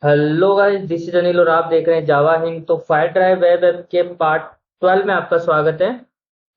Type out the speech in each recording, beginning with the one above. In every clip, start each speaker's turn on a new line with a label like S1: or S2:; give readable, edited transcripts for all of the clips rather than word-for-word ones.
S1: Hello guys, this is Anil और आप देख रहे हैं जावा हिंद। तो फायर ड्राइव वेब ऐप के पार्ट 12 में आपका स्वागत है,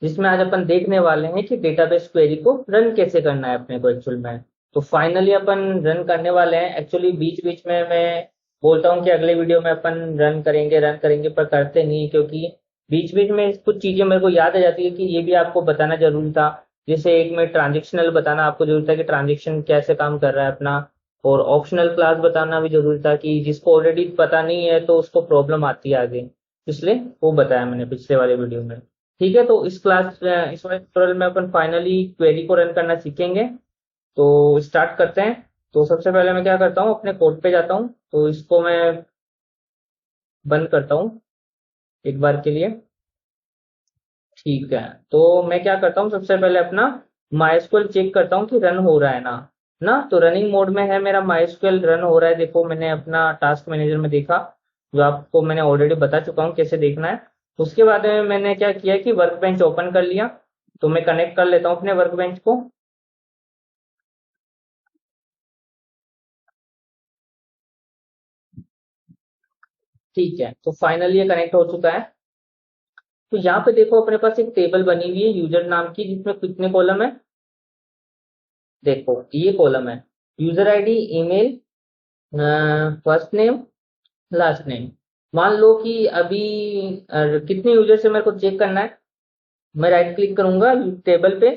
S1: जिसमें आज अपन देखने वाले हैं कि डेटाबेस क्वेरी को रन कैसे करना है अपने को एक्चुअल में। तो फाइनली अपन रन करने वाले हैं। एक्चुअली बीच बीच में मैं बोलता हूँ कि अगले वीडियो में अपन रन करेंगे पर करते नहीं, क्योंकि बीच बीच में कुछ चीजें मेरे को याद आ जाती है कि ये भी आपको बताना जरूरी था। जैसे एक में ट्रांजेक्शनल बताना आपको जरूरी था कि ट्रांजेक्शन कैसे काम कर रहा है अपना, और ऑप्शनल क्लास बताना भी जरूरी था कि जिसको ऑलरेडी पता नहीं है तो उसको प्रॉब्लम आती है आगे, इसलिए वो बताया मैंने पिछले वाले वीडियो में। ठीक है, तो इस वाले ट्यूटोरियल में अपन फाइनली क्वेरी को रन करना सीखेंगे। तो स्टार्ट करते हैं। तो सबसे पहले मैं क्या करता हूँ, अपने कोड पे जाता हूँ, तो इसको मैं बंद करता हूँ एक बार के लिए। ठीक है, तो मैं क्या करता हूँ, सबसे पहले अपना माइस्क्ल चेक करता हूँ कि रन हो रहा है ना। ना तो रनिंग मोड में है मेरा माइस्क्ल, रन हो रहा है। देखो मैंने अपना टास्क मैनेजर में देखा, जो आपको मैंने ऑलरेडी बता चुका हूँ कैसे देखना है। उसके बाद में मैंने क्या किया कि वर्क बेंच ओपन कर लिया। तो मैं कनेक्ट कर लेता हूँ अपने वर्क बेंच को। ठीक है, तो फाइनली ये कनेक्ट हो चुका है। तो यहाँ पे देखो अपने पास एक टेबल बनी हुई है यूजर नाम की, जिसमें कितने कॉलम है। देखो ये कॉलम है user ID, email, first name, last name. मान लो कि अभी कितने यूजर से मेरे को चेक करना है। मैं राइट क्लिक करूंगा टेबल पे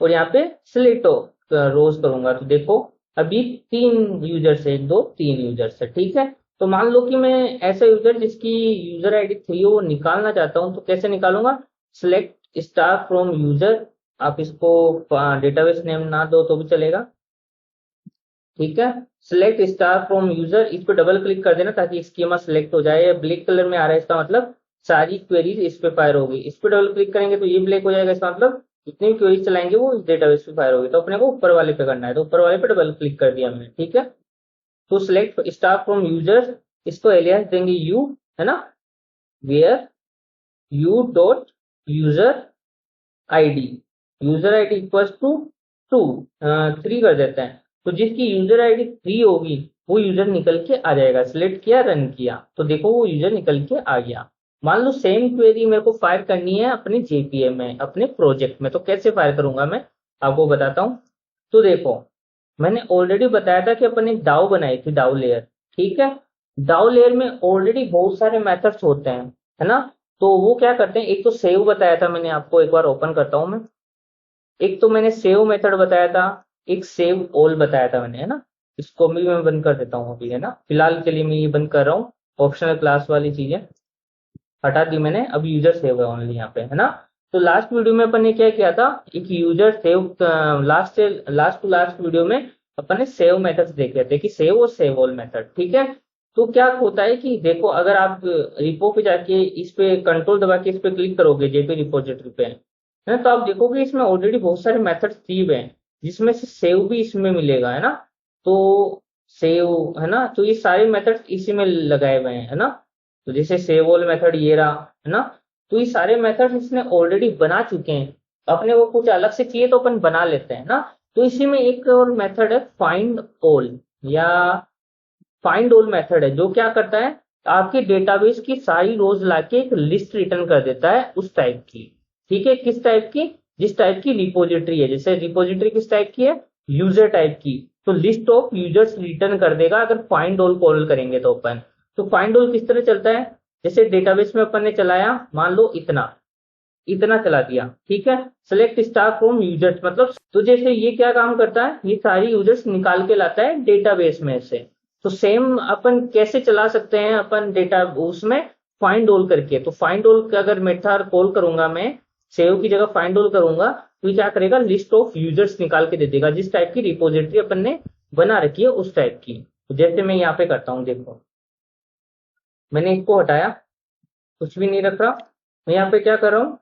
S1: और यहाँ पे सिलेक्ट रोज करूंगा। तो देखो अभी 3 यूजर से, 1 2 3 यूजर से। ठीक है, तो मान लो कि मैं ऐसा यूजर जिसकी यूजर आईडी 3 हो वो निकालना चाहता हूँ। तो कैसे निकालूंगा, सिलेक्ट स्टार फ्रॉम यूजर। आप इसको डेटाबेस नेम ना दो तो भी चलेगा। ठीक है, सिलेक्ट स्टार फ्रॉम यूजर, इस पे डबल क्लिक कर देना ताकि स्कीमा सिलेक्ट हो जाए। ब्लैक कलर में आ रहा है, इसका मतलब सारी क्वेरीज इस पे फायर होगी। इस पे डबल क्लिक करेंगे तो ये ब्लैक हो जाएगा, इसका मतलब जितनी भी क्वेरीज चलाएंगे वो इस डेटाबेस पे फायर होगी। तो अपने को ऊपर वाले पे करना है, तो ऊपर वाले पे डबल क्लिक कर दिया मैंने। ठीक है, तो सिलेक्ट स्टार फ्रॉम यूजर, इसको एलियास देंगे यू, है ना, where U dot user ID, user ID equals to 2, 3 कर देते हैं। तो जिसकी यूजर आईडी 3 होगी वो यूजर निकल के आ जाएगा। सिलेक्ट किया, रन किया, तो देखो वो यूजर निकल के आ गया। मान लो सेम क्वेरी मेरे को फायर करनी है अपने जेपीए में, अपने प्रोजेक्ट में। तो कैसे फायर करूंगा मैं आपको बताता हूँ। तो देखो मैंने ऑलरेडी बताया था कि अपन एक डाउ बनाई थी, डाउ लेयर। ठीक है, डाउ लेयर में ऑलरेडी बहुत सारे मेथड्स होते हैं, है ना। तो वो क्या करते हैं, एक तो सेव बताया था मैंने आपको, एक बार ओपन करता हूं मैं। एक तो मैंने सेव मेथड बताया था, एक सेव ऑल बताया था मैंने, है ना। इसको भी मैं बंद कर देता हूँ अभी, है ना, फिलहाल के लिए मैं ये बंद कर रहा हूँ। ऑप्शनल क्लास वाली चीजें हटा दी मैंने, अब यूजर सेव है ओनली यहाँ पे, है ना। तो लास्ट वीडियो में अपन ने क्या किया था, एक यूजर सेव, लास्ट से लास्ट टू लास्ट वीडियो में अपन ने सेव मेथड्स देखे थे कि सेव और सेव ऑल मेथड। ठीक है, तो क्या होता है कि देखो अगर आप रिपो पे जाके इस पे कंट्रोल दबा के इस पे क्लिक करोगे जेपी रिपोजिटरी पे, है ना, तो आप देखोगे इसमें ऑलरेडी बहुत सारे मेथड्स दिए हुए हैं, जिसमें से सेव भी इसमें मिलेगा, है ना। तो सेव, है ना, तो ये सारे मेथड्स इसी में लगाए हुए हैं, है ना। तो जैसे सेव ऑल मेथड ये रहा, है ना। तो ये सारे मेथड इसने ऑलरेडी बना चुके हैं, अपने को कुछ अलग से चाहिए तो अपन बना लेते हैं ना। तो इसी में एक और मेथड है फाइंड ऑल, या फाइंड ऑल मेथड है, जो क्या करता है आपके डेटाबेस की सारी रोज लाके एक लिस्ट रिटर्न कर देता है उस टाइप की। ठीक है, किस टाइप की, जिस टाइप की रिपोजिटरी है। जैसे रिपोजिटरी किस टाइप की है, यूजर टाइप की, तो लिस्ट ऑफ यूजर्स रिटर्न कर देगा अगर फाइंड ऑल कॉल करेंगे तो अपन। तो फाइंड ऑल किस तरह चलता है, जैसे डेटाबेस में अपन ने चलाया, मान लो इतना इतना चला दिया। ठीक है, सेलेक्ट स्टार फ्रॉम यूजर्स, मतलब तो जैसे ये क्या काम करता है, ये सारी यूजर्स निकाल के लाता है डेटाबेस में से। तो सेम अपन कैसे चला सकते हैं अपन डेटा उसमें, फाइंड ऑल करके। तो फाइंड ऑल का अगर मेथड कॉल करूंगा मैं, सेव की जगह फाइंड ऑल करूंगा, तो ये क्या करेगा, लिस्ट ऑफ यूजर्स निकाल के दे देगा, जिस टाइप की रिपोजिटरी अपन ने बना रखी है उस टाइप की। तो जैसे मैं यहाँ पे करता हूँ, देखो मैंने इसको हटाया, कुछ भी नहीं रख रहा। मैं यहाँ पे क्या कर रहा हूँ,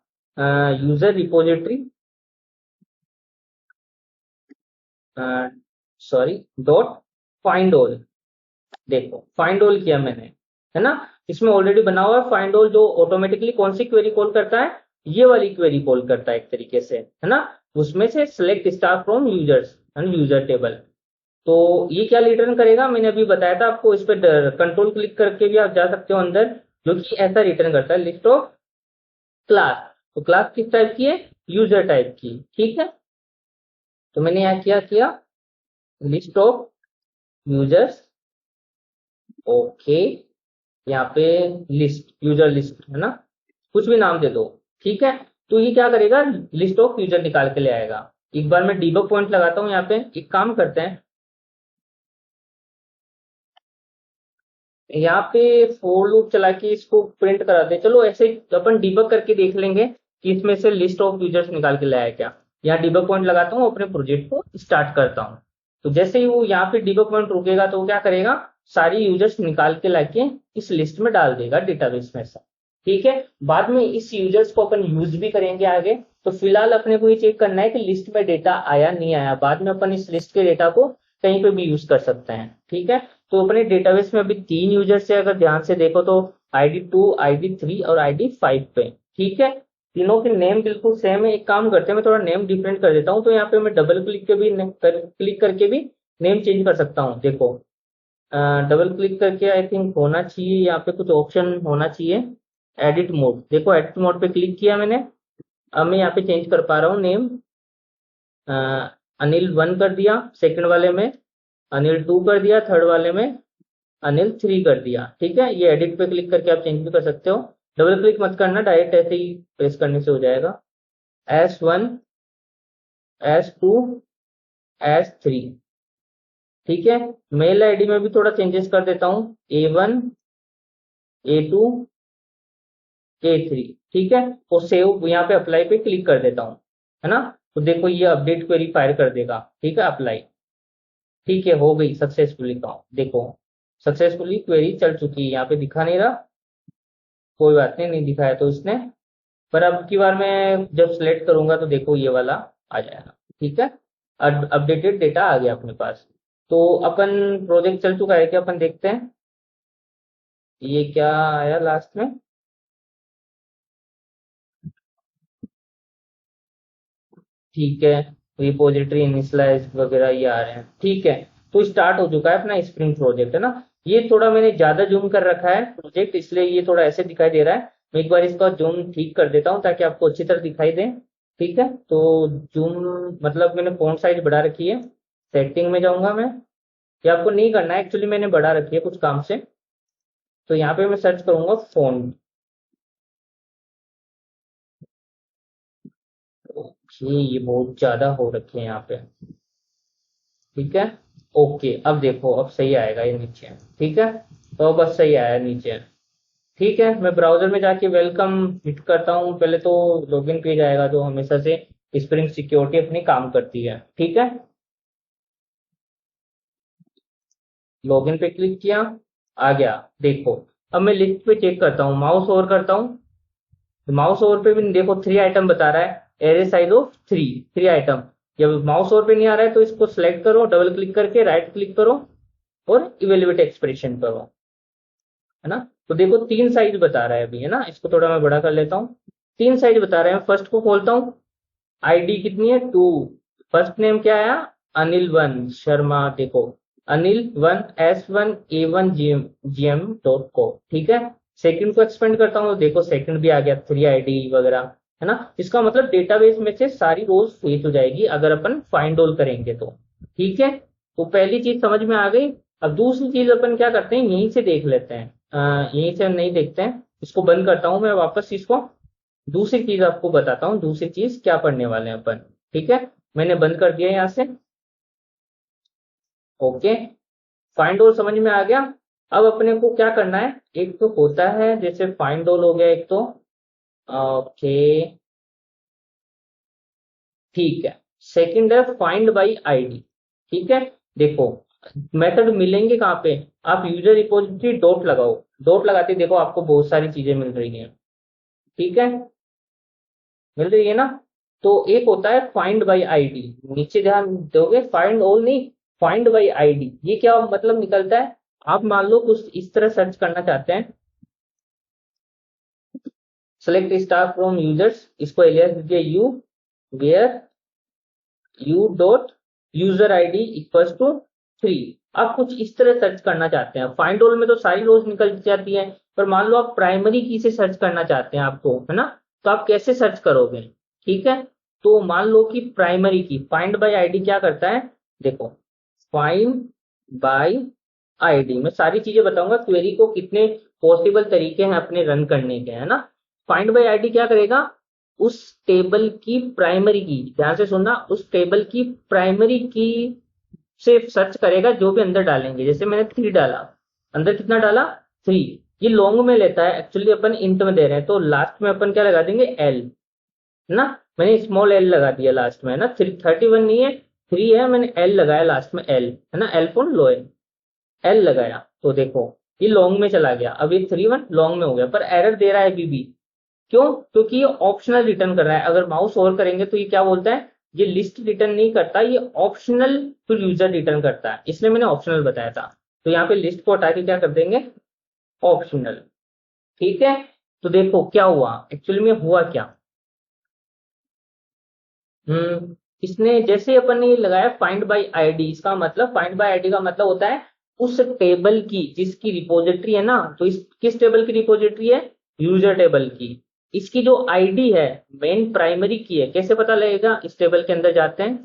S1: user repository, sorry, dot find all. देखो फाइंड ऑल किया मैंने, है ना। इसमें ऑलरेडी बना हुआ है फाइंड ऑल, जो ऑटोमेटिकली कौन सी क्वेरी कॉल करता है, ये वाली क्वेरी कॉल करता है एक तरीके से, है ना। उसमें से select star from users and user table. तो ये क्या रिटर्न करेगा, मैंने अभी बताया था आपको, इस पर कंट्रोल क्लिक करके भी आप जा सकते हो अंदर, जो कि ऐसा रिटर्न करता है, लिस्ट ऑफ क्लास। तो क्लास किस टाइप की है, यूजर टाइप की, ठीक है। तो मैंने यहाँ क्या किया, लिस्ट ऑफ यूजर्स, ओके, यहाँ पे लिस्ट, यूजर लिस्ट है ना, कुछ भी नाम दे दो, ठीक है। तो ये क्या करेगा, लिस्ट ऑफ यूजर निकाल के ले आएगा। एक बार मैं डीबग पॉइंट लगाता हूँ यहाँ पे, एक काम करते हैं, यहाँ पे फोर लूप चला के इसको प्रिंट कराते हैं। चलो ऐसे अपन डीबग करके देख लेंगे कि इसमें से लिस्ट ऑफ यूजर्स निकाल के लाया क्या। यहाँ डीबग पॉइंट लगाता हूँ, अपने प्रोजेक्ट को स्टार्ट करता हूँ। तो जैसे ही वो यहाँ पे डीबग पॉइंट रुकेगा तो वो क्या करेगा, सारी यूजर्स निकाल के लाके इस लिस्ट में डाल देगा डेटाबेस में से, ठीक है। बाद में इस यूजर्स को अपन यूज भी करेंगे आगे। तो फिलहाल अपने को ये चेक करना है कि लिस्ट में डेटा आया नहीं आया, बाद में अपन इस लिस्ट के डेटा को कहीं पे भी यूज कर सकते हैं, ठीक है। तो अपने डेटाबेस में अभी 3 यूजर्स है, अगर ध्यान से देखो तो ID 2, ID 3 और ID 5 पे, ठीक है। तीनों के नेम बिल्कुल सेम है। एक काम करते हैं, मैं थोड़ा नेम डिफरेंट कर देता हूँ। तो यहाँ पे मैं डबल क्लिक के भी क्लिक करके भी नेम चेंज कर सकता हूँ, देखो। डबल क्लिक करके आई थिंक होना चाहिए यहाँ पे कुछ ऑप्शन होना चाहिए, एडिट मोड, देखो एडिट मोड पे क्लिक किया मैंने। अब मैं यहाँ पे चेंज कर पा रहा हूँ नेम, Anil 1 कर दिया, सेकंड वाले में Anil 2 कर दिया, थर्ड वाले में Anil 3 कर दिया, ठीक है। ये एडिट पे क्लिक करके आप चेंज भी कर सकते हो, डबल क्लिक मत करना, डायरेक्ट ऐसे ही प्रेस करने से हो जाएगा। S1, S2, S3, ठीक है। मेल आईडी में भी थोड़ा चेंजेस कर देता हूँ, A1, A2, A3, ठीक है। और सेव यहाँ पे अप्लाई पे क्लिक कर देता हूँ, है ना। तो देखो ये अपडेट क्वेरी फायर कर देगा, ठीक है, अप्लाई, ठीक है, हो गई सक्सेसफुली काम, देखो सक्सेसफुली क्वेरी चल चुकी है। यहाँ पे दिखा नहीं रहा, कोई बात नहीं, नहीं दिखाया तो इसने, पर अब की बार मैं जब सिलेक्ट करूंगा तो देखो ये वाला आ जाएगा, ठीक है। अपडेटेड डेटा आ गया अपने पास। तो अपन प्रोजेक्ट चल चुका है क्या, अपन देखते हैं ये क्या आया लास्ट में। ठीक है, रिपोजिटरी इनिशियलाइज वगैरह ये आ रहे हैं, ठीक है। तो स्टार्ट हो चुका है अपना स्प्रिंग प्रोजेक्ट, है ना। ये थोड़ा मैंने ज्यादा जूम कर रखा है प्रोजेक्ट, इसलिए ये थोड़ा ऐसे दिखाई दे रहा है। मैं एक बार इसका जूम ठीक कर देता हूँ ताकि आपको अच्छी तरह दिखाई दे, ठीक है। तो जूम मतलब मैंने फॉन्ट साइज बढ़ा रखी है, सेटिंग में जाऊंगा मैं। ये आपको नहीं करना है एक्चुअली, मैंने बढ़ा रखी है कुछ काम से। तो यहाँ पे मैं सर्च करूंगा फॉन्ट, ओके, ये बहुत ज्यादा हो रखे हैं यहाँ पे, ठीक है। ओके, अब देखो अब सही आएगा ये नीचे, ठीक है। तो बस सही आया नीचे, ठीक है। मैं ब्राउजर में जाके वेलकम हिट करता हूँ, पहले तो लॉगिन पेज आएगा जो हमेशा से स्प्रिंग सिक्योरिटी अपनी काम करती है, ठीक है। लॉगिन पे क्लिक किया, आ गया, देखो। अब मैं लिस्ट पे चेक करता हूँ, माउस ओवर करता हूँ, माउस ओवर पे भी देखो 3 आइटम बता रहा है, एरे साइज ऑफ 3 आइटम। जब माउस ओवर पे नहीं आ रहा है तो इसको सिलेक्ट करो, डबल क्लिक करके राइट क्लिक करो और इवेल्युएट एक्सप्रेशन करो, है ना। तो देखो 3 साइज बता रहा है अभी, है ना। इसको थोड़ा मैं बड़ा कर लेता हूँ, 3 साइज बता रहे हैं। फर्स्ट को खोलता हूँ, आईडी कितनी है 2, फर्स्ट नेम क्या आया Anil 1 शर्मा, देखो Anil 1 S1 A1 GM.co, ठीक है। सेकंड को एक्सपेंड करता हूँ तो देखो सेकंड भी आ गया, 3 ID वगैरह, है ना। इसका मतलब डेटाबेस में से सारी रोज फेच हो जाएगी अगर अपन फाइंड ऑल करेंगे तो, ठीक है। तो पहली चीज समझ में आ गई। अब दूसरी चीज अपन क्या करते हैं, यहीं से देख लेते हैं, यहीं से हम नहीं देखते हैं, इसको बंद करता हूँ मैं वापस इसको। दूसरी चीज आपको बताता हूँ, दूसरी चीज क्या पढ़ने वाले हैं अपन, ठीक है। मैंने बंद कर दिया यहाँ से, ओके। फाइंड ऑल समझ में आ गया। अब अपने को क्या करना है, एक तो होता है जैसे फाइंड ऑल हो गया एक तो, ओके, ठीक है। सेकंड है फाइंड बाई आईडी, ठीक है। देखो मेथड मिलेंगे कहाँ पे, आप यूजर रिपोजिटरी डॉट लगाओ, डॉट लगाते देखो आपको बहुत सारी चीजें मिल रही हैं, ठीक है, मिल रही है ना। तो एक होता है फाइंड बाई आईडी, नीचे ध्यान दोगे, फाइंड ऑल नहीं, फाइंड बाई आईडी। ये क्या मतलब निकलता है, आप मान लो कुछ इस तरह सर्च करना चाहते हैं, सेलेक्ट स्टार फ्रॉम यूजर्स, इसको एलियास दीजिए U, where U dot user ID equals to 3। आप कुछ इस तरह सर्च करना चाहते हैं, फाइंड ऑल में तो सारी रोज निकल जाती है, पर मान लो आप प्राइमरी की से सर्च करना चाहते हैं आपको, है ना, तो आप कैसे सर्च करोगे? ठीक है, तो मान लो कि प्राइमरी की फाइंड बाय आईडी क्या करता है, देखो फाइंड बाय आईडी में सारी चीजें बताऊंगा, क्वेरी को कितने पॉसिबल तरीके हैं अपने रन करने के, है ना। फाइंड बाय आईडी क्या करेगा, उस टेबल की प्राइमरी की, ध्यान से सुनना, उस टेबल की प्राइमरी की से सर्च करेगा जो भी अंदर डालेंगे। जैसे मैंने 3 डाला, अंदर कितना डाला 3, ये लॉन्ग में लेता है, एक्चुअली अपन इंट में दे रहे हैं, तो लास्ट में अपन क्या लगा देंगे एल, है ना। मैंने स्मॉल एल लगा दिया लास्ट में, है ना, 31 नहीं है 3 है, मैंने एल लगाया लास्ट में, एल है ना, एल फॉर लोएल, एल लगाया, तो देखो ये लॉन्ग में चला गया, अब ये 31 लॉन्ग में हो गया, पर एरर दे रहा है अभी भी। क्यों? क्योंकि ये ऑप्शनल रिटर्न कर रहा है। अगर माउस ओवर करेंगे तो ये क्या बोलता है, ये लिस्ट रिटर्न नहीं करता, ये ऑप्शनल टू यूजर रिटर्न करता है, इसलिए मैंने ऑप्शनल बताया था। तो यहाँ पे लिस्ट को हटा के क्या कर देंगे, ऑप्शनल। ठीक है, तो देखो क्या हुआ, एक्चुअली में हुआ क्या, इसने जैसे अपन ने लगाया फाइंड बाय आईडी, इसका मतलब फाइंड बाय आईडी का मतलब होता है उस टेबल की जिसकी रिपोजिटरी है ना, तो इस किस टेबल की रिपोजिटरी है, यूजर टेबल की, इसकी जो आईडी है मेन प्राइमरी की है, कैसे पता लगेगा, इस टेबल के अंदर जाते हैं,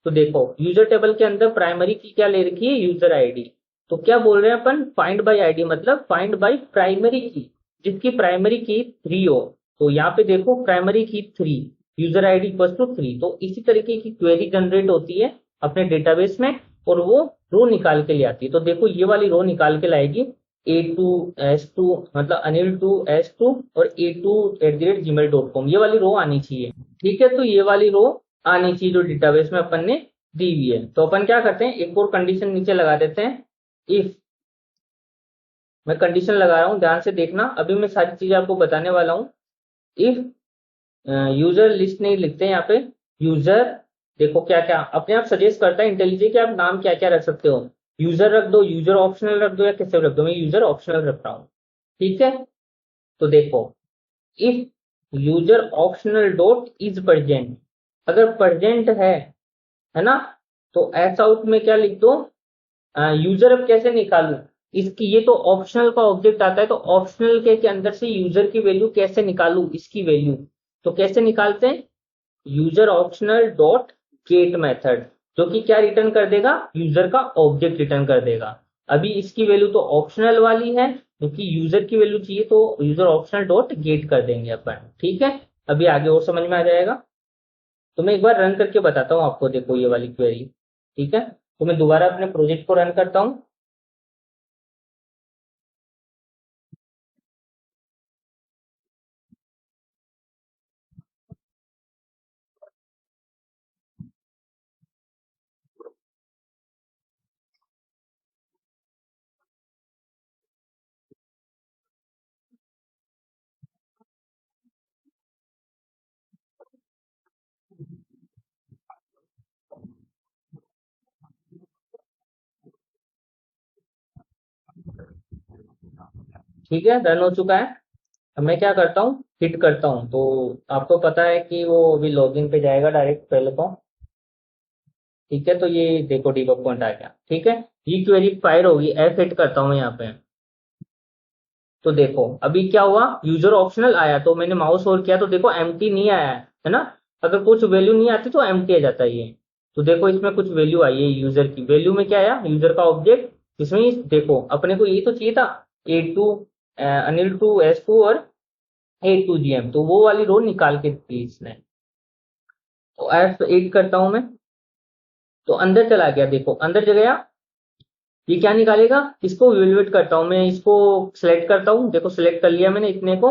S1: तो देखो यूजर टेबल के अंदर प्राइमरी की क्या ले रखी है, यूजर आईडी। तो क्या बोल रहे हैं अपन, फाइंड बाय आईडी मतलब फाइंड बाय प्राइमरी की, जिसकी प्राइमरी की 3 हो, तो यहाँ पे देखो प्राइमरी की 3, यूजर आईडी इक्वल टू 3। तो इसी तरीके की क्वेरी जनरेट होती है अपने डेटाबेस में, और वो रो निकाल के ले आती है। तो देखो ये वाली रो निकाल के लाएगी A2S2 मतलब Anil2S2 और A2@gmail.com, ये वाली रो आनी चाहिए। ठीक है, तो ये वाली रो आनी चाहिए जो डेटाबेस में अपन ने दी हुई है। तो अपन क्या करते हैं, एक और कंडीशन नीचे लगा देते हैं, इफ, मैं कंडीशन लगा रहा हूं, ध्यान से देखना, अभी मैं सारी चीजें आपको बताने वाला हूं। इफ यूजर लिस्ट नहीं लिखते यहाँ पे, यूजर, देखो क्या क्या अपने आप सजेस्ट करता है इंटेलिजेंट कि आप नाम क्या क्या रख सकते हो, यूजर रख दो, यूजर ऑप्शनल रख दो, या कैसे रख दो, मैं यूजर ऑप्शनल रख रहा हूँ। ठीक है, तो देखो if user optional dot is present, अगर प्रेजेंट है ना, तो एस आउट में क्या लिख दो, यूजर अब कैसे निकालू इसकी, ये तो ऑप्शनल का ऑब्जेक्ट आता है, तो ऑप्शनल के अंदर से यूजर की वैल्यू कैसे निकालू, इसकी वैल्यू तो कैसे निकालते हैं, user optional dot get method, जो कि क्या रिटर्न कर देगा, यूजर का ऑब्जेक्ट रिटर्न कर देगा। अभी इसकी वैल्यू तो ऑप्शनल वाली है, क्योंकि यूजर की वैल्यू चाहिए, तो यूजर ऑप्शनल डॉट गेट कर देंगे अपन। ठीक है, अभी आगे और समझ में आ जाएगा। तो मैं एक बार रन करके बताता हूँ आपको, देखो ये वाली क्वेरी। ठीक है, तो मैं दोबारा अपने प्रोजेक्ट को रन करता हूँ। ठीक है, रन हो चुका है। अब मैं क्या करता हूँ, हिट करता हूँ, तो आपको पता है कि वो अभी लॉगिन पे जाएगा डायरेक्ट पहले तो। ठीक है, तो ये देखो डीबग पॉइंट आ गया। ठीक है, ये क्वेरी फायर होगी, एफ हिट करता हूँ मैं यहाँ पे, तो देखो अभी क्या हुआ, यूजर ऑप्शनल आया, तो मैंने माउस ओवर किया तो देखो एम्प्टी नहीं आया है ना, अगर कुछ वैल्यू नहीं आती तो एम्प्टी आ जाता है ये। तो देखो इसमें कुछ वैल्यू आई है, यूजर की वैल्यू में क्या आया, यूजर का ऑब्जेक्ट, इसमें देखो अपने को यही तो चाहिए था, A2 Anil2S2 और A2GM, तो वो वाली रो निकाल के दी इसने। तो F8 करता हूं मैं, तो अंदर चला गया, देखो अंदर चला गया, ये क्या निकालेगा, इसको इवेलुएट करता हूं मैं, इसको सिलेक्ट करता हूं, देखो सिलेक्ट कर लिया मैंने इतने को,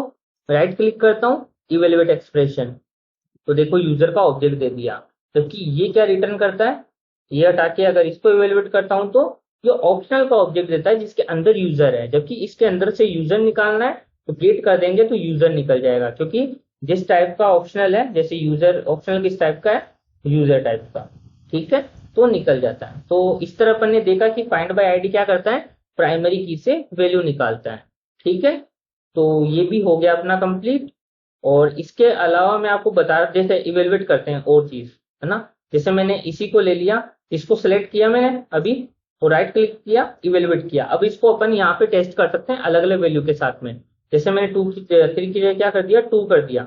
S1: राइट क्लिक करता हूं, इवेलुएट एक्सप्रेशन, तो देखो यूजर का ऑब्जेक्ट दे दिया। जबकि ये क्या रिटर्न करता है, ये हटा के अगर इसको इवेलुएट करता हूं तो ये ऑप्शनल का ऑब्जेक्ट देता है जिसके अंदर यूजर है, जबकि इसके अंदर से यूजर निकालना है, तो गेट कर देंगे तो यूजर निकल जाएगा, क्योंकि जिस टाइप का ऑप्शनल है, जैसे यूजर ऑप्शनल किस टाइप का है, यूजर टाइप का। ठीक है, तो निकल जाता है। तो इस तरह अपन ने देखा कि फाइंड बाय आईडी क्या करता है, प्राइमरी की से वैल्यू निकालता है। ठीक है, तो ये भी हो गया अपना कंप्लीट। और इसके अलावा मैं आपको बता, जैसे इवेलुएट करते हैं और चीज, है ना, जैसे मैंने इसी को ले लिया, इसको सिलेक्ट किया मैंने अभी, तो राइट क्लिक किया, इवेलुएट किया। अब इसको अपन यहाँ पे टेस्ट कर सकते हैं अलग अलग वैल्यू के साथ में। जैसे मैंने 3 की जगह क्या कर दिया, 2 कर दिया।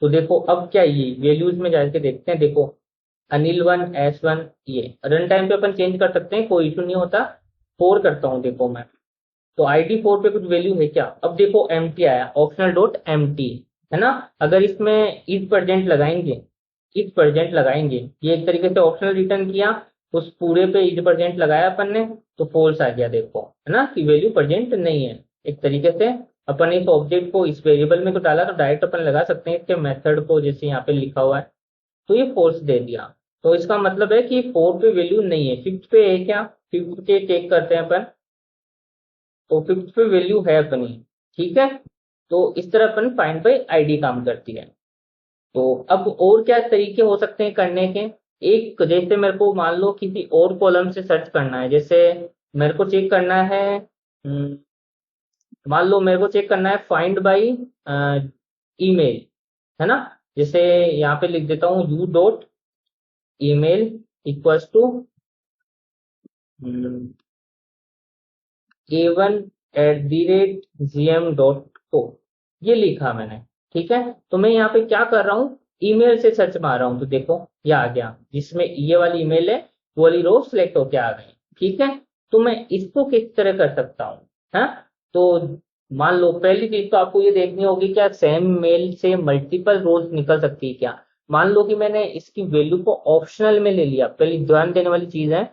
S1: तो देखो अब क्या, ये वैल्यूज में जाके देखते हैं। देखो Anil1 S1, ये रन टाइम पे अपन चेंज कर सकते हैं, कोई इशू नहीं होता। 4 करता हूँ देखो मैं, तो ID4 पे कुछ वैल्यू है क्या? अब देखो एम्प्टी आया, ऑप्शनल डॉट एम्प्टी, है ना। अगर इसमें इज प्रेजेंट लगाएंगे, इज प्रेजेंट लगाएंगे, ये एक तरीके से ऑप्शनल रिटर्न किया, उस पूरे पे इज प्रेजेंट लगाया अपन ने, तो फॉल्स आ गया। देखो है ना कि वैल्यू प्रेजेंट नहीं है। एक तरीके से अपन इस ऑब्जेक्ट को इस वेरिएबल में तो डाला, तो डायरेक्ट अपन लगा सकते हैं इसके मेथड को, जैसे यहाँ पे लिखा हुआ है, तो ये फॉल्स दे दिया। तो इसका मतलब है कि 4 पे वैल्यू नहीं है, 5th पे है क्या? 5th पे चेक करते हैं अपन, तो 5th पे वैल्यू है अपनी, ठीक है। तो इस तरह अपन फाइंड बाय आईडी काम करती है। तो अब और क्या तरीके हो सकते हैं करने के? एक, जैसे मेरे को मान लो किसी और कॉलम से सर्च करना है, जैसे मेरे को चेक करना है, मान लो मेरे को चेक करना है फाइंड बाय ईमेल, है ना। जैसे यहाँ पे लिख देता हूँ U dot email equals to a1@gm.co, ये लिखा मैंने, ठीक है। तो मैं यहाँ पे क्या कर रहा हूँ, ईमेल से सर्च मार रहा हूँ, तो देखो ये आ गया, जिसमें ये वाली ईमेल है वो वाली रो सिलेक्ट होके आ गई, ठीक है। तो मैं इसको किस तरह कर सकता हूँ, है। तो मान लो पहली चीज तो आपको ये देखनी होगी, क्या सेम मेल से मल्टीपल रोज निकल सकती है क्या? मान लो कि मैंने इसकी वैल्यू को ऑप्शनल में ले लिया, पहली ध्यान देने वाली चीज है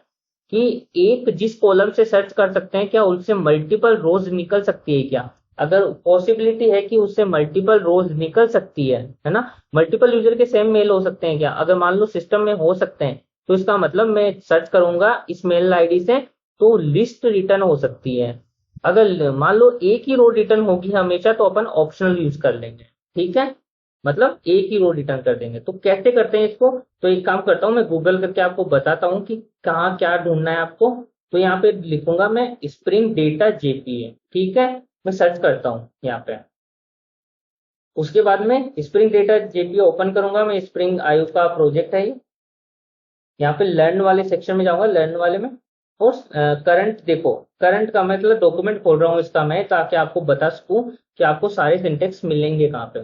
S1: कि एक जिस कॉलम से सर्च कर सकते हैं, क्या उससे मल्टीपल रोज निकल सकती है क्या? अगर पॉसिबिलिटी है कि उससे मल्टीपल रोज निकल सकती है ना, मल्टीपल यूजर के सेम मेल हो सकते हैं क्या? अगर मान लो सिस्टम में हो सकते हैं, तो इसका मतलब मैं सर्च करूंगा इस मेल आईडी से, तो लिस्ट रिटर्न हो सकती है। अगर मान लो एक ही रो रिटर्न होगी हमेशा, तो अपन ऑप्शनल यूज कर लेंगे, ठीक है। मतलब एक ही रो रिटर्न कर देंगे। तो कैसे करते हैं इसको? तो एक काम करता हूँ, मैं गूगल करके आपको बताता हूँ कि कहाँ क्या ढूंढना है आपको। तो यहाँ पे लिखूंगा मैं स्प्रिंग डेटा जेपीए, ठीक है। मैं सर्च करता हूँ यहाँ पे, उसके बाद में स्प्रिंग डेटा जेपीए ओपन करूंगा मैं। स्प्रिंग आयु का प्रोजेक्ट है ये। यहाँ पे लर्न वाले सेक्शन में जाऊंगा, लर्न वाले में, और करंट, देखो करंट का मतलब डॉक्यूमेंट खोल रहा हूँ इसका मैं, ताकि आपको बता सकूं कि आपको सारे सिंटेक्स मिलेंगे कहाँ पे।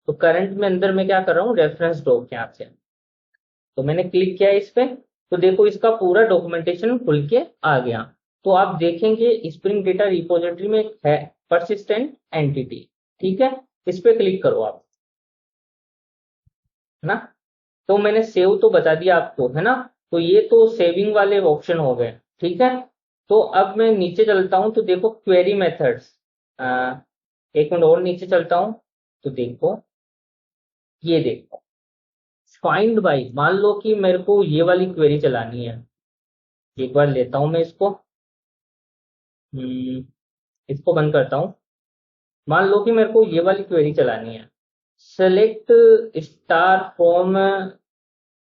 S1: तो करंट में अंदर मैं क्या कर रहा हूँ, रेफरेंस डॉक यहाँ से, तो मैंने क्लिक किया इस पे, तो देखो इसका पूरा डॉक्यूमेंटेशन खुल के आ गया। तो आप देखेंगे स्प्रिंग डेटा रिपोजिटरी में एक है परसिस्टेंट एंटिटी, ठीक है। इस पे क्लिक करो आप, है ना। तो मैंने सेव तो बता दिया आपको, है ना। तो ये तो सेविंग वाले ऑप्शन हो गए, ठीक है। तो अब मैं नीचे चलता हूं, तो देखो क्वेरी मेथड्स, एक मिनट और नीचे चलता हूं, तो देखो ये देखो फाइंड बाई, मान लो कि मेरे को ये वाली क्वेरी चलानी है। एक बार लेता हूं मैं इसको, इसको बंद करता हूं। मान लो कि मेरे को ये वाली क्वेरी चलानी है, select star from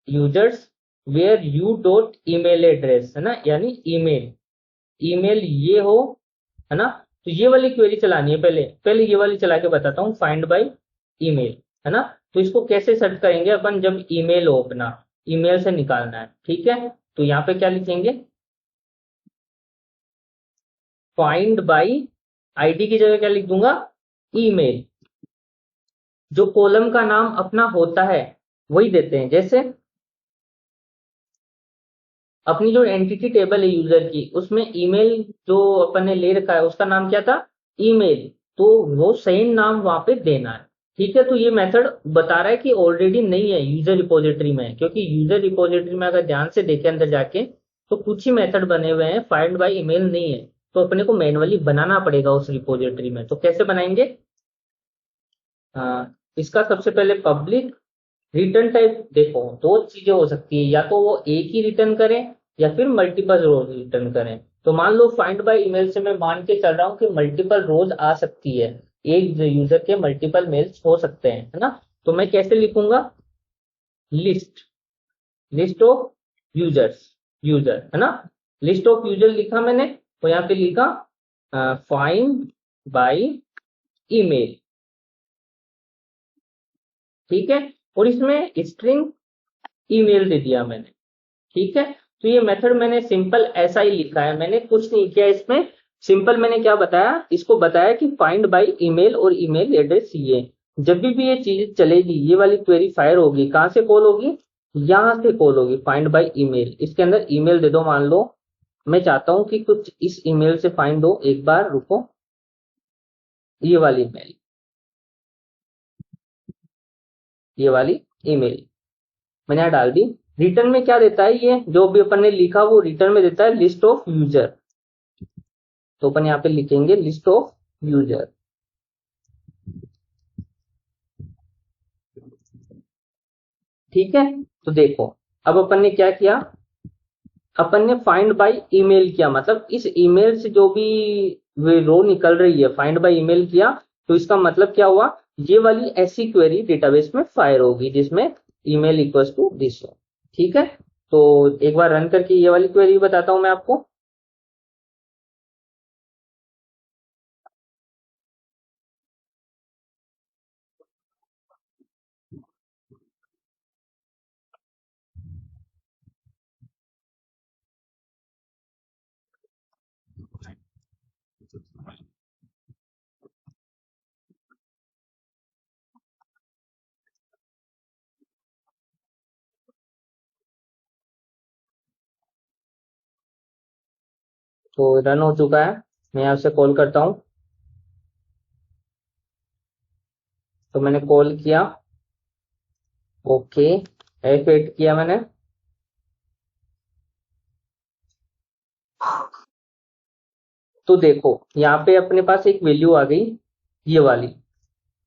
S1: users where U dot email address, है ना, यानी ईमेल, ईमेल ये हो, है ना। तो ये वाली क्वेरी चलानी है, पहले पहले ये वाली चला के बताता हूँ, फाइंड बाय ईमेल, है ना। तो इसको कैसे सर्च करेंगे अपन, जब ईमेल हो अपना, ईमेल से निकालना है, ठीक है। तो यहाँ पे क्या लिखेंगे, फाइंड बाय आईडी की जगह क्या लिख दूंगा, ईमेल। जो कॉलम का नाम अपना होता है वही देते हैं। जैसे अपनी जो एंटिटी टेबल है यूजर की, उसमें ईमेल जो अपन ने ले रखा है उसका नाम क्या था, ईमेल, तो वो सेम नाम वहां पे देना है, ठीक है। तो ये मेथड बता रहा है कि ऑलरेडी नहीं है यूजर रिपोजिटरी में, क्योंकि यूजर रिपोजिटरी में अगर ध्यान से देखें अंदर जाके, तो कुछ ही मेथड बने हुए हैं, फाइंड बाय ईमेल नहीं है। तो अपने को मैनुअली बनाना पड़ेगा उस रिपोजिटरी में। तो कैसे बनाएंगे, इसका सबसे पहले पब्लिक रिटर्न टाइप, देखो दो चीजें हो सकती है, या तो वो एक ही रिटर्न करें या फिर मल्टीपल रोज रिटर्न करें। तो मान लो फाइंड बाय ईमेल से मैं मान के चल रहा हूँ कि मल्टीपल रोज आ सकती है, एक यूजर के मल्टीपल मेल्स हो सकते हैं, है ना। तो मैं कैसे लिखूंगा, list, list of users, user, है ना। लिस्ट ऑफ यूजर लिखा मैंने, तो यहाँ पे लिखा फाइंड बाय ईमेल, ठीक है। और इसमें स्ट्रिंग ईमेल दे दिया मैंने, ठीक है। तो ये मेथड मैंने सिंपल ऐसा ही लिखा है, मैंने कुछ नहीं किया इसमें। सिंपल मैंने क्या बताया, इसको बताया कि फाइंड बाय ईमेल और ईमेल एड्रेस ये जब भी ये चीज चलेगी, ये वाली क्वेरी फायर होगी, कहां से कॉल होगी, यहां से कॉल होगी, फाइंड बाय ईमेल। इसके अंदर ईमेल दे दो, मान लो मैं चाहता हूं कि कुछ इस ईमेल से फाइंड हो, एक बार रुको, ये वाली ईमेल, ये वाली ईमेल मैंने यहाँ डाल दी। रिटर्न में क्या देता है, ये जो भी अपन ने लिखा वो रिटर्न में देता है लिस्ट ऑफ यूजर। तो अपन यहाँ पे लिखेंगे लिस्ट ऑफ यूजर। ठीक है, तो देखो अब अपन ने क्या किया, अपन ने फाइंड बाय ईमेल किया, मतलब इस ईमेल से जो भी रो निकल रही है फाइंड बाय ईमेल किया, तो इसका मतलब क्या हुआ, ये वाली ऐसी क्वेरी डेटाबेस में फायर होगी जिसमें ईमेल इक्वल्स टू दिस हो। ठीक है, तो एक बार रन करके ये वाली क्वेरी बताता हूं मैं आपको। तो रन हो चुका है, मैं यहाँ से कॉल करता हूँ। तो मैंने कॉल किया, ओके, F8 किया मैंने। तो देखो यहाँ पे अपने पास एक वैल्यू आ गई, ये वाली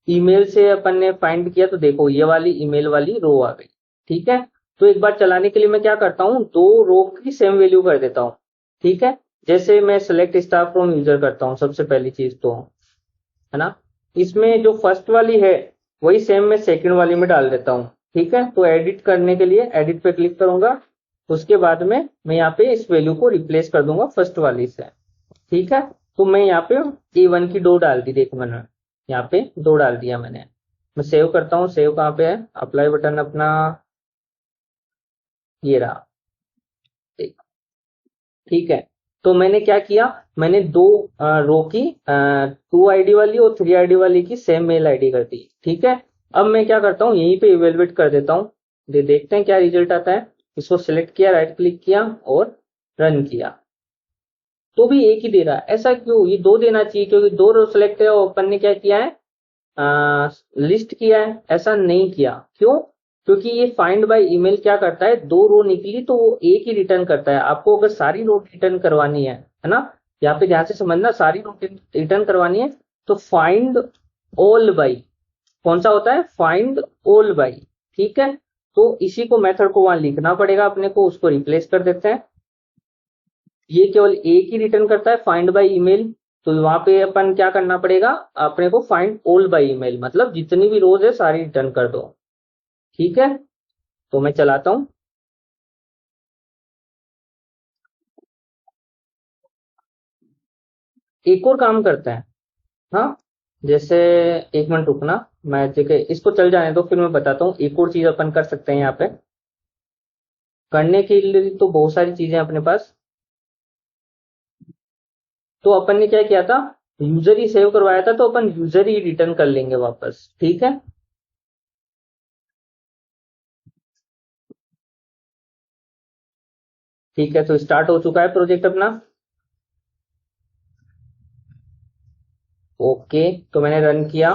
S1: ईमेल से अपन ने फाइंड किया, तो देखो ये वाली ईमेल वाली रो आ गई। ठीक है, तो एक बार चलाने के लिए मैं क्या करता हूँ, दो रो की सेम वैल्यू कर देता हूँ। ठीक है, जैसे मैं सेलेक्ट स्टार फ्रॉम यूजर करता हूँ, सबसे पहली चीज तो है ना, इसमें जो फर्स्ट वाली है वही सेम मैं सेकंड वाली में डाल देता हूँ। ठीक है, तो एडिट करने के लिए एडिट पे क्लिक करूंगा, उसके बाद में मैं यहाँ पे इस वैल्यू को रिप्लेस कर दूंगा फर्स्ट वाली से। ठीक है, तो मैं यहाँ पे A1 की 2 डाल दी, देखो मैंने यहाँ पे 2 डाल दिया मैंने। मैं सेव करता हूँ, सेव कहाँ पे है, अप्लाई बटन अपना ये रहा। ठीक है, तो मैंने क्या किया, मैंने दो रो की 2 ID वाली और 3 ID वाली की सेम मेल आईडी कर दी। ठीक है, अब मैं क्या करता हूँ, यहीं पे इवेलुएट कर देता हूँ, देखते हैं क्या रिजल्ट आता है। इसको सिलेक्ट किया, राइट क्लिक किया और रन किया, तो भी एक ही दे रहा है। ऐसा क्यों, ये 2 देना चाहिए, क्योंकि 2 रो सिलेक्ट है और अपन ने क्या किया है, लिस्ट किया है, ऐसा नहीं किया। क्यों, क्योंकि ये फाइंड बाय ईमेल क्या करता है, 2 रो निकली तो वो एक ही रिटर्न करता है। आपको अगर सारी रो रिटर्न करवानी है ना, यहाँ पे ध्यान से समझना, सारी रो रिटर्न करवानी है तो फाइंड ऑल बाय, कौन सा होता है, फाइंड ऑल बाय। ठीक है, तो इसी को मेथड को वहां लिखना पड़ेगा अपने को, उसको रिप्लेस कर देते हैं। ये केवल एक ही रिटर्न करता है, फाइंड बाय ईमेल, तो वहां पे अपन क्या करना पड़ेगा, अपने को फाइंड ऑल बाय ईमेल, मतलब जितनी भी रोज है सारी रिटर्न कर दो। ठीक है, तो मैं चलाता हूं। एक और काम करते हैं, हाँ, जैसे एक मिनट रुकना, मैं जगह इसको चल जाने दो, फिर मैं बताता हूँ एक और चीज अपन कर सकते हैं यहाँ पे। करने के लिए तो बहुत सारी चीजें अपने पास। तो अपन ने क्या किया था, यूजर ही सेव करवाया था, तो अपन यूजर ही रिटर्न कर लेंगे वापस। ठीक है, ठीक है, तो स्टार्ट हो चुका है प्रोजेक्ट अपना। ओके, तो मैंने रन किया,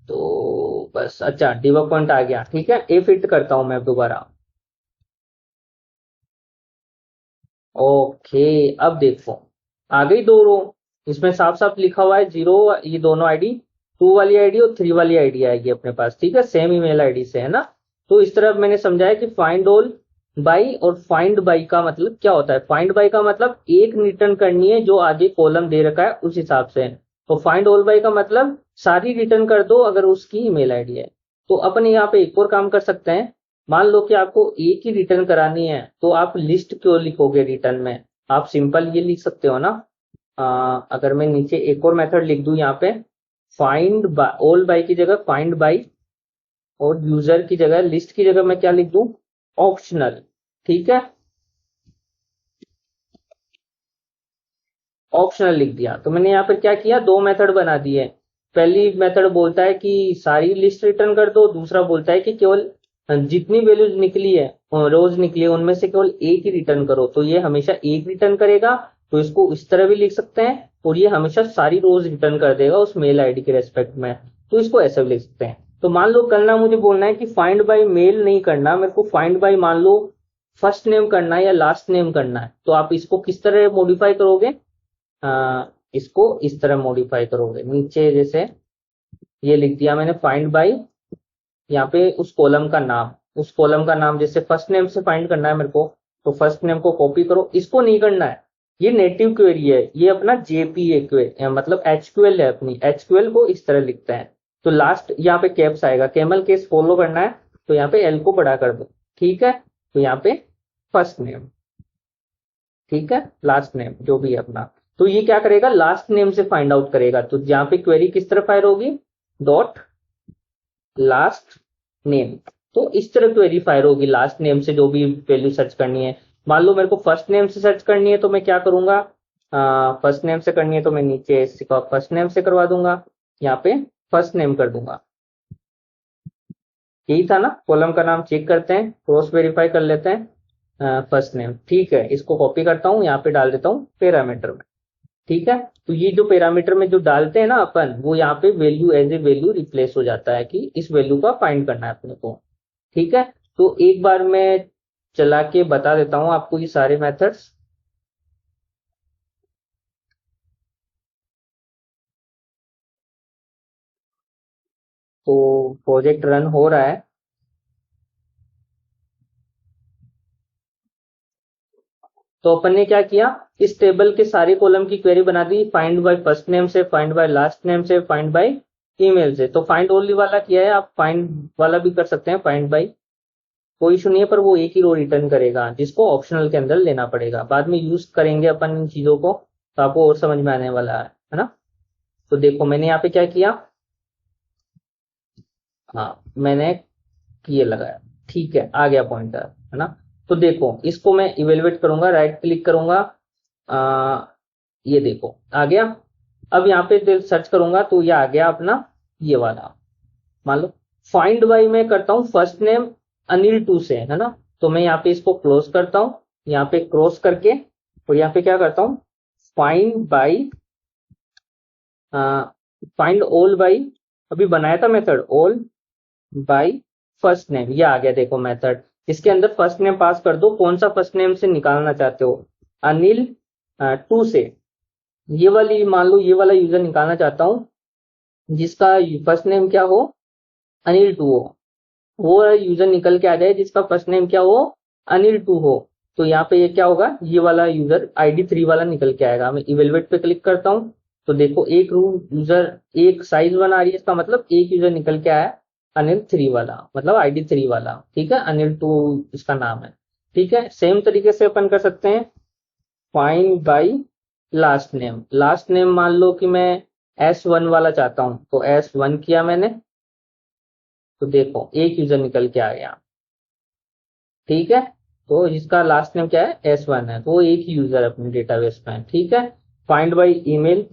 S1: तो बस, अच्छा डिबग पॉइंट आ गया। ठीक है, ए फिट करता हूं मैं दोबारा। ओके, अब देखो आ गई 2 रो, इसमें साफ साफ लिखा हुआ है 0, ये दोनों आईडी, 2 वाली आईडी और 3 वाली आईडी आएगी अपने पास। ठीक है, सेम ईमेल आईडी से है ना। तो इस तरह मैंने समझाया कि फाइंड ऑल बाई और फाइंड बाई का मतलब क्या होता है। फाइंड बाई का मतलब एक रिटर्न करनी है, जो आगे कॉलम दे रखा है उस हिसाब से। तो फाइंड ऑल बाई का मतलब सारी रिटर्न कर दो अगर उसकी ईमेल आईडी है। तो अपन यहाँ पे एक और काम कर सकते हैं, मान लो कि आपको एक ही रिटर्न करानी है, तो आप लिस्ट क्यों लिखोगे रिटर्न में, आप सिंपल ये लिख सकते हो ना। अगर मैं नीचे एक और मेथड लिख दूं यहाँ पे, फाइंड ऑल बाई की जगह फाइंड बाई, और यूजर की जगह लिस्ट की जगह मैं क्या लिख दूं, ऑप्शनल। ठीक है, ऑप्शनल लिख दिया। तो मैंने यहाँ पर क्या किया, दो मेथड बना दिए। पहली मेथड बोलता है कि सारी लिस्ट रिटर्न कर दो, दूसरा बोलता है कि केवल जितनी वैल्यूज निकली है, रोज निकली है, उनमें से केवल एक ही रिटर्न करो। तो ये हमेशा एक रिटर्न करेगा, तो इसको इस तरह भी लिख सकते हैं, और ये हमेशा सारी रोज रिटर्न कर देगा उस मेल आईडी के रेस्पेक्ट में, तो इसको ऐसे भी लिख सकते हैं। तो मान लो करना मुझे बोलना है कि फाइंड बाय मेल नहीं करना, मेरे को फाइंड बाय मान लो फर्स्ट नेम करना है या लास्ट नेम करना है, तो आप इसको किस तरह मॉडिफाई करोगे, इसको इस तरह मॉडिफाई करोगे। नीचे जैसे ये लिख दिया मैंने फाइंड बाय, यहाँ पे उस कॉलम का नाम, उस कॉलम का नाम जैसे फर्स्ट नेम से फाइंड करना है मेरे को, तो फर्स्ट नेम को कॉपी करो। इसको नहीं करना है, ये नेटिव क्वेरी है, ये अपना जेपीए मतलब एचक्यूएल है, अपनी एचक्यूएल को इस तरह लिखते हैं। तो लास्ट यहाँ पे कैप्स आएगा, कैमल केस फॉलो करना है, तो यहाँ पे एल को बड़ा कर दो। ठीक है, तो यहाँ पे फर्स्ट नेम, ठीक है, लास्ट नेम जो भी है अपना, तो ये क्या करेगा, लास्ट नेम से फाइंड आउट करेगा। तो यहाँ पे क्वेरी किस तरह फायर होगी, डॉट लास्ट नेम। तो इस तरह क्वेरी फायर होगी लास्ट नेम से जो भी वैल्यू सर्च करनी है। मान लो मेरे को फर्स्ट नेम से सर्च करनी है, तो मैं क्या करूंगा, फर्स्ट नेम से करनी है तो मैं नीचे फर्स्ट नेम से करवा दूंगा, यहाँ पे फर्स्ट नेम कर दूंगा। यही था ना, कॉलम का नाम चेक करते हैं, क्रॉस वेरीफाई कर लेते हैं, फर्स्ट नेम। ठीक है, इसको कॉपी करता हूँ, यहाँ पे डाल देता हूँ पैरामीटर में। ठीक है, तो ये जो पैरामीटर में जो डालते हैं ना अपन, वो यहाँ पे value as a value replace हो जाता है कि इस वैल्यू का फाइंड करना है अपने को। ठीक है, तो एक बार मैं चला के बता देता हूँ आपको ये सारे मेथड्स। तो प्रोजेक्ट रन हो रहा है। तो अपन ने क्या किया, इस टेबल के सारे कॉलम की क्वेरी बना दी, फाइंड बाय फर्स्ट नेम से, फाइंड बाय लास्ट नेम से, फाइंड बाय ईमेल से। तो फाइंड ओनली वाला किया है, आप फाइंड वाला भी कर सकते हैं, फाइंड बाय, कोई इशू नहीं है, पर वो एक ही रो रिटर्न करेगा, जिसको ऑप्शनल के अंदर लेना पड़ेगा। बाद में यूज करेंगे अपन इन चीजों को, तो आपको और समझ में आने वाला है ना। तो देखो मैंने यहाँ पे क्या किया, हाँ मैंने ये लगाया, ठीक है, आ गया पॉइंटर, है ना। तो देखो इसको मैं इवेलुएट करूंगा, राइट क्लिक करूंगा, ये देखो आ गया। अब यहाँ पे सर्च करूंगा तो ये आ गया अपना ये वाला। मान लो फाइंड बाय मैं करता हूँ फर्स्ट नेम अनिल 2 से, है ना। तो मैं यहाँ पे इसको क्लोज करता हूँ, यहाँ पे क्रॉस करके, और यहाँ पे क्या करता हूँ, find by, find all by, अभी बनाया था method all by first name, ये आ गया देखो मेथड। इसके अंदर फर्स्ट नेम पास कर दो, कौन सा फर्स्ट नेम से निकालना चाहते हो, अनिल 2 से, ये वाली मान लो ये वाला यूजर निकालना चाहता हूँ जिसका फर्स्ट नेम क्या हो, अनिल 2 हो, वो यूजर निकल के आ जाए जिसका फर्स्ट नेम क्या हो, अनिल 2 हो। तो यहाँ पे ये क्या होगा, ये वाला यूजर ID 3 वाला निकल के आएगा। मैं इवेलुएट पे क्लिक करता हूँ, तो देखो एक यूजर एक साइज बना रही है, इसका मतलब एक यूजर निकल के आया अनिल 3 वाला, मतलब ID 3 वाला। ठीक है, अनिल 2 इसका नाम है। ठीक है, सेम तरीके से अपन कर सकते हैं find by last name. Last name मान लो कि मैं S1 वाला चाहता हूं, तो S1 किया मैंने, तो देखो एक यूजर निकल के आ गया। ठीक है, तो इसका लास्ट नेम क्या है, S1 है, तो वो एक ही यूजर अपने डेटाबेस में है। ठीक है, find by email,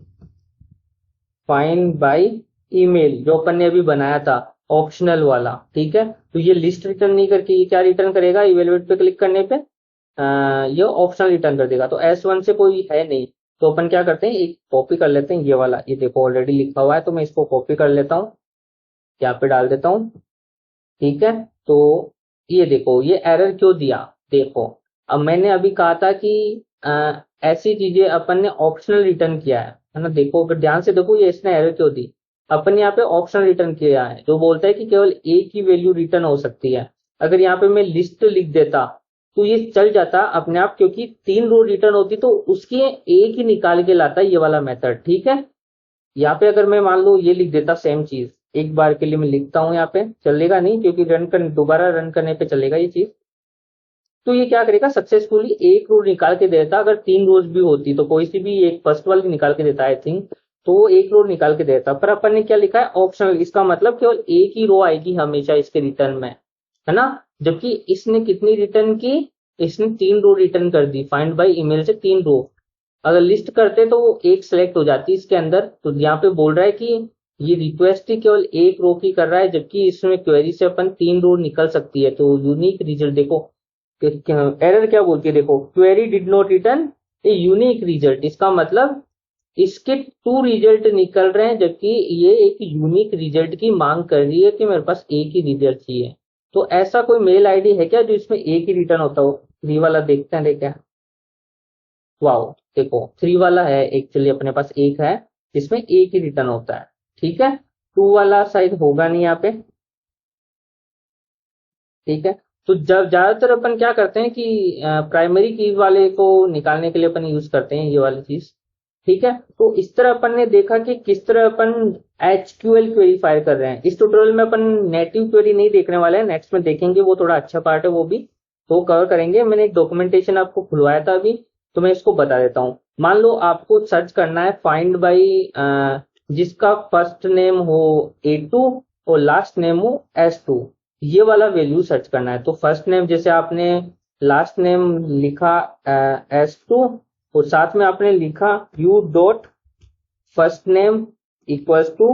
S1: find by email जो अपन ने अभी बनाया था ऑप्शनल वाला। ठीक है, तो ये लिस्ट रिटर्न नहीं करके ये क्या रिटर्न करेगा, इवेलुएट पे क्लिक करने पे ये ऑप्शनल रिटर्न कर देगा। तो S1 से कोई है नहीं, तो अपन क्या करते हैं, एक कॉपी कर लेते हैं ये वाला, ये देखो ऑलरेडी लिखा हुआ है, तो मैं इसको कॉपी कर लेता हूँ, यहाँ पे डाल देता हूँ। ठीक है, तो ये देखो ये एरर क्यों दिया, देखो अब मैंने अभी कहा था कि ऐसी चीजें अपन ने ऑप्शनल रिटर्न किया है ना। देखो अगर ध्यान से देखो ये इसने एरर क्यों दी, अपन यहाँ पे ऑप्शनल रिटर्न किया है जो बोलता है कि केवल एक ही वैल्यू रिटर्न हो सकती है। अगर यहाँ पे मैं लिस्ट लिख देता तो ये चल जाता अपने आप, क्योंकि 3 रो रिटर्न होती तो उसके एक ही निकाल के लाता ये वाला मेथड। ठीक है, यहाँ पे अगर मैं मान लो ये लिख देता सेम चीज, एक बार के लिए मैं लिखता हूँ, यहाँ पे चलेगा नहीं क्योंकि दोबारा रन करने पे चलेगा ये चीज। तो ये क्या करेगा, सक्सेसफुली एक रो निकाल के देता। अगर 3 रोज भी होती तो कोई सी भी एक फर्स्ट वाली निकाल के देता आई थिंक, तो वो एक रो निकाल के देता। पर अपन ने क्या लिखा है, ऑप्शनल, इसका मतलब केवल एक ही रो आएगी हमेशा इसके रिटर्न में, है ना। जबकि इसने कितनी रिटर्न की, इसने 3 रो रिटर्न कर दी, फाइंड बाय ईमेल से 3 रो। अगर लिस्ट करते तो वो एक सिलेक्ट हो जाती इसके अंदर। तो यहाँ पे बोल रहा है कि ये रिक्वेस्ट ही केवल एक रो की कर रहा है, जबकि इसमें क्वेरी से अपन 3 रो निकल सकती है। तो यूनिक रिजल्ट देखो, एरर क्या बोलती है देखो, query did not return a unique result. इसका मतलब इसके 2 रिजल्ट निकल रहे हैं, जबकि ये एक यूनिक रिजल्ट की मांग कर रही है कि मेरे पास एक ही रिजल्ट चाहिए। तो ऐसा कोई मेल आईडी है क्या जो इसमें एक ही रिटर्न होता हो? 3 वाला देखते हैं, देखा वाओ, देखो 3 वाला है एक्चुअली, अपने पास एक है जिसमें एक ही रिटर्न होता है। ठीक है, 2 वाला शायद होगा नहीं यहाँ पे। ठीक है, तो जब ज्यादातर अपन क्या करते हैं कि प्राइमरी की वाले को निकालने के लिए अपन यूज करते हैं ये वाली चीज। ठीक है, तो इस तरह अपन ने देखा कि किस तरह अपन एचक्यूएल क्वेरी फायर कर रहे हैं। इस ट्यूटोरियल में अपन नेटिव क्वेरी नहीं देखने वाले हैं, नेक्स्ट में देखेंगे, वो थोड़ा अच्छा पार्ट है, वो भी तो कवर करेंगे। मैंने एक डॉक्यूमेंटेशन आपको खुलवाया था अभी, तो मैं इसको बता देता हूँ। मान लो आपको सर्च करना है फाइंड बाई जिसका फर्स्ट नेम हो A2 और लास्ट नेम हो S2, ये वाला वैल्यू सर्च करना है। तो फर्स्ट नेम जैसे आपने लास्ट नेम लिखा S2 और साथ में आपने लिखा U dot first name equals to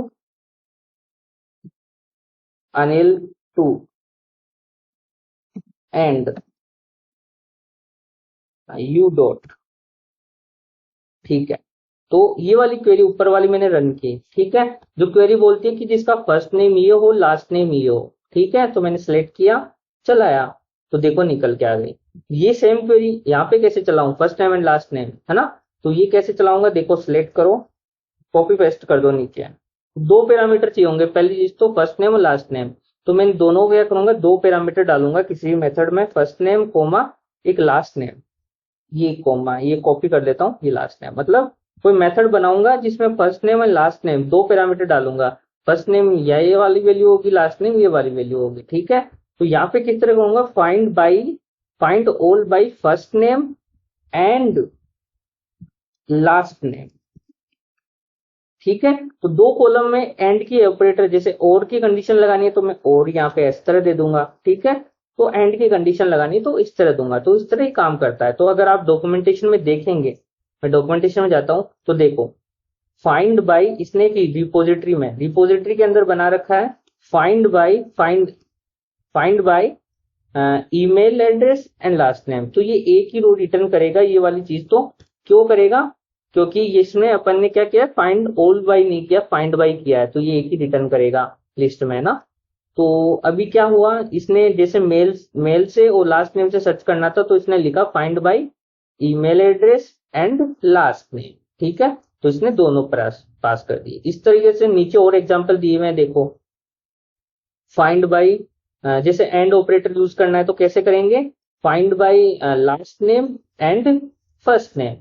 S1: Anil 2 and U dot. ठीक है, तो ये वाली क्वेरी ऊपर वाली मैंने रन की। ठीक है, जो क्वेरी बोलती है कि जिसका फर्स्ट नेम ये हो लास्ट नेम ये हो। ठीक है, तो मैंने सेलेक्ट किया, चलाया, तो देखो निकल के आ गई। ये सेम क्वेरी यहाँ पे कैसे चलाऊं, first name and last name है ना, तो ये कैसे चलाऊंगा, देखो सिलेक्ट करो, कॉपी पेस्ट कर दो नीचे। 2 पैरामीटर चाहिए होंगे, पहली चीज तो फर्स्ट नेम और लास्ट नेम। तो मैं दोनों क्या करूंगा, 2 पैरामीटर डालूंगा किसी भी मेथड में, फर्स्ट नेम कोमा एक लास्ट नेम, ये कोमा, ये कॉपी कर लेता हूँ, ये लास्ट नेम। मतलब कोई मेथड बनाऊंगा जिसमें फर्स्ट नेम और लास्ट नेम 2 पैरामीटर डालूंगा, फर्स्ट नेम या ये वाली वैल्यू होगी, लास्ट नेम ये वाली वैल्यू होगी। ठीक है, तो यहाँ पे किस तरह कहूंगा, find all by first name and last name. ठीक है, तो 2 कॉलम में एंड की ऑपरेटर, जैसे और की कंडीशन लगानी है तो मैं और यहाँ पे इस तरह दे दूंगा। ठीक है, तो एंड की कंडीशन लगानी है तो इस तरह दूंगा, तो इस तरह ही काम करता है। तो अगर आप डॉक्यूमेंटेशन में देखेंगे, मैं डॉक्यूमेंटेशन में जाता हूं तो देखो फाइंड बाई, इसने की रिपोजिटरी में, रिपोजिटरी के अंदर बना रखा है find by email address and last name. तो ये एक ही रो रिटर्न करेगा ये वाली चीज। तो क्यों करेगा, क्योंकि इसमें अपन ने क्या किया, फाइंड ऑल बाई नहीं किया, फाइंड बाई किया है, तो ये एक ही रिटर्न करेगा लिस्ट में ना। तो अभी क्या हुआ, इसने जैसे मेल से और लास्ट नेम से सर्च करना था, तो इसने लिखा find by email address and last name. ठीक है, तो इसने दोनों पास कर दिए। इस तरीके से नीचे और एग्जांपल दिए हुए हैं, देखो फाइंड बाई, जैसे एंड ऑपरेटर यूज करना है तो कैसे करेंगे, find by last name and first name.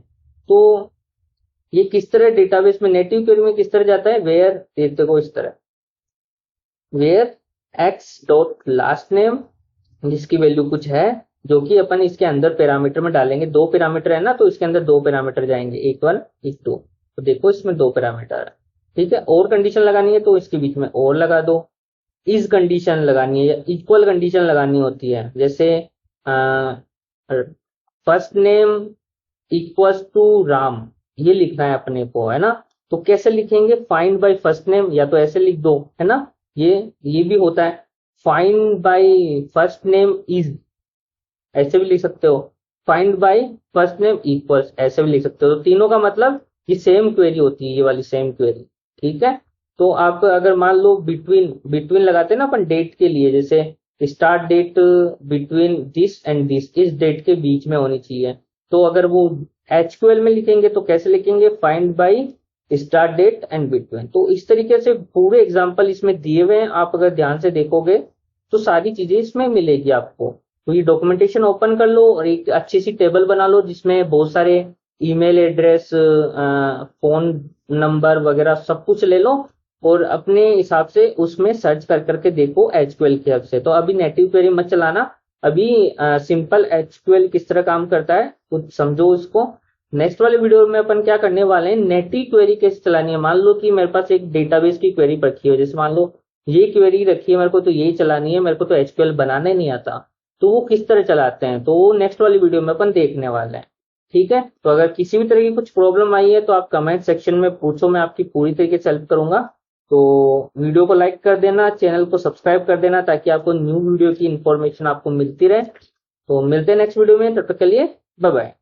S1: तो ये किस तरह डेटाबेस में, नेटिव क्वेरी में किस तरह जाता है, वेयर, देखो इस तरह, where X dot last name, जिसकी वैल्यू कुछ है, जो कि अपन इसके अंदर पैरामीटर में डालेंगे। 2 पैरामीटर है ना, तो इसके अंदर 2 पैरामीटर जाएंगे, एक 1 एक 2। तो देखो इसमें 2 पैरामीटर है। ठीक है, और कंडीशन लगानी है तो इसके बीच में और लगा दो, इस कंडीशन लगानी है या इक्वल कंडीशन लगानी होती है, जैसे first name equals to Ram, ये लिखना है अपने को, है ना। तो कैसे लिखेंगे, फाइंड बाय फर्स्ट नेम, या तो ऐसे लिख दो, है ना, ये भी होता है, find by first name is, ऐसे भी लिख सकते हो, find by first name equals, ऐसे भी लिख सकते हो। तो तीनों का मतलब ये सेम क्वेरी होती है, ये वाली सेम क्वेरी। ठीक है, तो आप अगर मान लो बिटवीन लगाते हैं ना अपन डेट के लिए, जैसे start date between this and this, इस डेट के बीच में होनी चाहिए। तो अगर वो एचक्यूएल में लिखेंगे तो कैसे लिखेंगे, find by start date and between. तो इस तरीके से पूरे एग्जांपल इसमें दिए हुए हैं, आप अगर ध्यान से देखोगे तो सारी चीजें इसमें मिलेगी आपको। तो ये डॉक्यूमेंटेशन ओपन कर लो और एक अच्छी सी टेबल बना लो जिसमें बहुत सारे ईमेल एड्रेस, फोन नंबर वगैरह सब कुछ ले लो और अपने हिसाब से उसमें सर्च कर करके देखो एचक्यूएल की हेल्प से। तो अभी नेटिव क्वेरी मत चलाना, अभी सिंपल एचक्यूएल किस तरह काम करता है कुछ समझो उसको। नेक्स्ट वाले वीडियो में अपन क्या करने वाले हैं, नेटिव क्वेरी कैसे चलानी है। मान लो कि मेरे पास एक डेटाबेस की क्वेरी रखी है, जैसे मान लो ये क्वेरी रखी है मेरे को, तो यही चलानी है, मेरे को तो एचक्यूएल बनाने नहीं आता। तो वो किस तरह चलाते हैं, तो वो नेक्स्ट वाली वीडियो में अपन देखने वाले हैं। ठीक है, तो अगर किसी भी तरह की कुछ प्रॉब्लम आई है तो आप कमेंट सेक्शन में पूछो, मैं आपकी पूरी तरीके से हेल्प करूंगा। तो वीडियो को लाइक कर देना, चैनल को सब्सक्राइब कर देना, ताकि आपको न्यू वीडियो की इंफॉर्मेशन आपको मिलती रहे। तो मिलते हैं नेक्स्ट वीडियो में, तब तक के लिए बाय बाय।